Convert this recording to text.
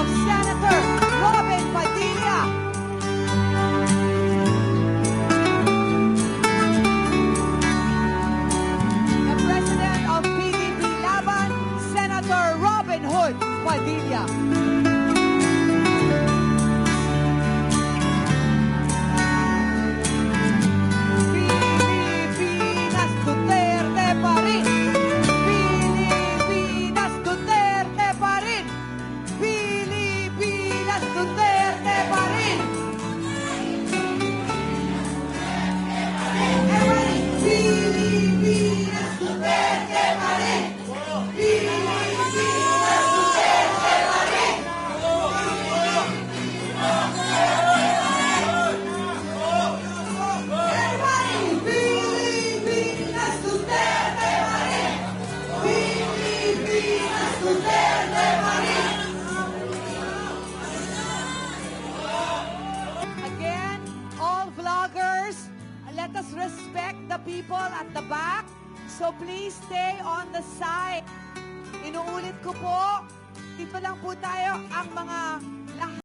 of Senator Robin Padilla. The President of PDP Laban, Senator Robin Hood Padilla. Pilipinas Duterte pa rin. Pilipinas Duterte pa rin. Pilipinas Duterte pa rin. Pilipinas Duterte pa rin. Pilipinas Duterte pa rin. Pilipinas Duterte pa rin. Pilipinas Duterte pa rin. Again, all vloggers, let us respect the people at the back. So please stay on the side. Inuulit ko po, dito lang po tayo ang mga